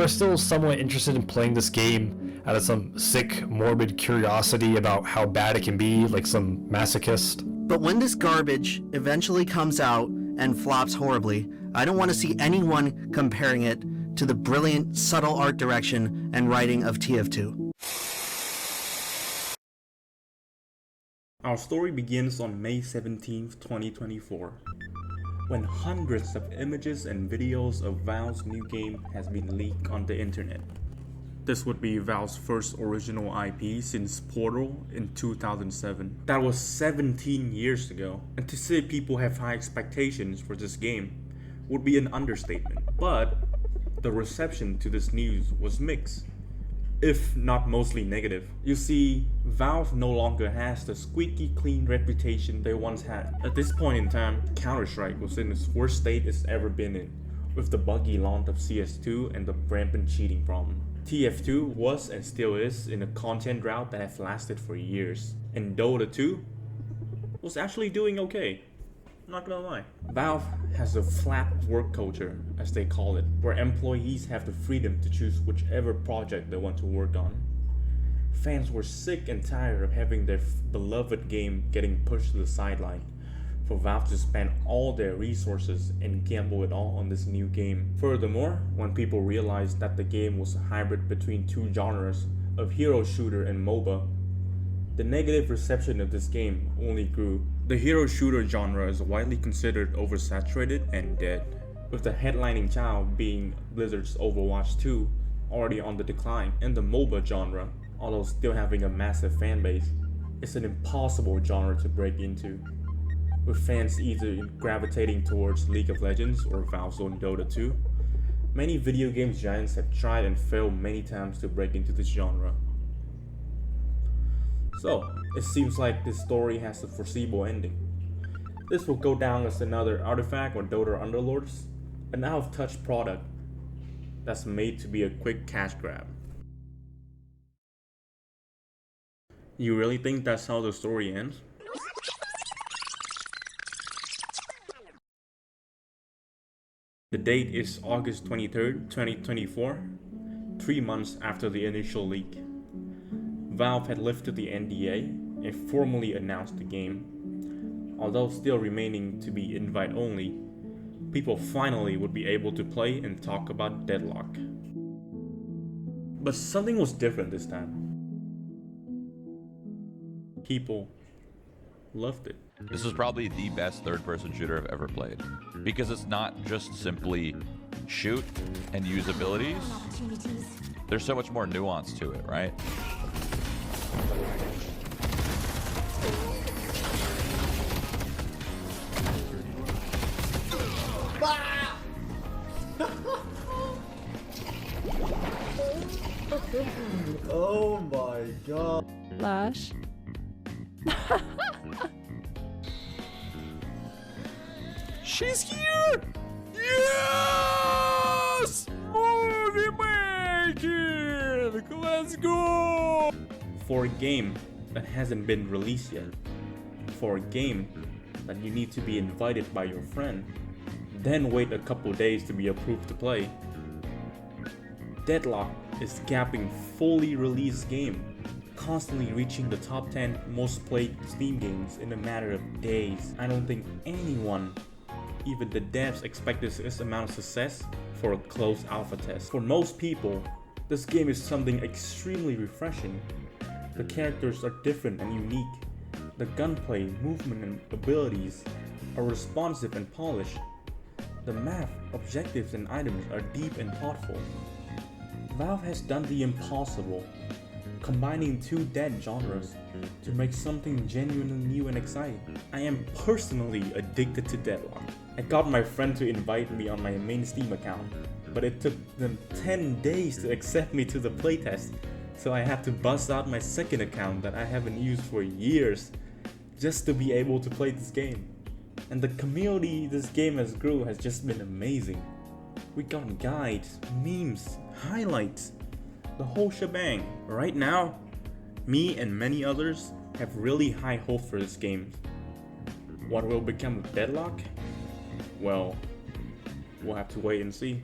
are still somewhat interested in playing this game out of some sick, morbid curiosity about how bad it can be, like some masochist. But when this garbage eventually comes out and flops horribly, I don't want to see anyone comparing it to the brilliant, subtle art direction and writing of TF2. Our story begins on May 17th, 2024, when hundreds of images and videos of Valve's new game has been leaked on the internet. This would be Valve's first original IP since Portal in 2007. That was 17 years ago, and to say people have high expectations for this game would be an understatement. But the reception to this news was mixed, if not mostly negative. You see, Valve no longer has the squeaky clean reputation they once had. At this point in time, Counter-Strike was in its worst state it's ever been in, with the buggy launch of CS2 and the rampant cheating problem. TF2 was and still is in a content drought that has lasted for years, and Dota 2 was actually doing okay. Not gonna lie. Valve has a flat work culture, as they call it, where employees have the freedom to choose whichever project they want to work on. Fans were sick and tired of having their beloved game getting pushed to the sideline, for Valve to spend all their resources and gamble it all on this new game. Furthermore, when people realized that the game was a hybrid between two genres of hero shooter and MOBA, the negative reception of this game only grew. The hero shooter genre is widely considered oversaturated and dead, with the headlining child being Blizzard's Overwatch 2 already on the decline, and the MOBA genre, although still having a massive fanbase, is an impossible genre to break into, with fans either gravitating towards League of Legends or Valve's own Dota 2. Many video games giants have tried and failed many times to break into this genre. So, it seems like this story has a foreseeable ending. This will go down as another artifact or Dota Underlords, an out-of-touch product that's made to be a quick cash grab. You really think that's how the story ends? The date is August 23rd, 2024, 3 months after the initial leak. Valve had lifted the NDA and formally announced the game. Although still remaining to be invite only, people finally would be able to play and talk about Deadlock. But something was different this time. People loved it. This is probably the best third-person shooter I've ever played, because it's not just simply shoot and use abilities. There's so much more nuance to it, right? Oh my god. Lash. She's here! Yes! Movie making! Let's go! For a game that hasn't been released yet, for a game that you need to be invited by your friend, then wait a couple days to be approved to play, Deadlock is capping fully released game, constantly reaching the top 10 most played Steam games in a matter of days. I don't think anyone, even the devs, expect this amount of success for a closed alpha test. For most people, this game is something extremely refreshing. The characters are different and unique. The gunplay, movement, and abilities are responsive and polished. The map, objectives, and items are deep and thoughtful. Valve has done the impossible, combining two dead genres to make something genuinely new and exciting. I am personally addicted to Deadlock. I got my friend to invite me on my main Steam account, but it took them 10 days to accept me to the playtest, so I had to bust out my second account that I haven't used for years just to be able to play this game. And the community this game has grew has just been amazing. We got guides, memes, highlights, the whole shebang. Right now, me and many others have really high hopes for this game. What will become of Deadlock? Well, we'll have to wait and see.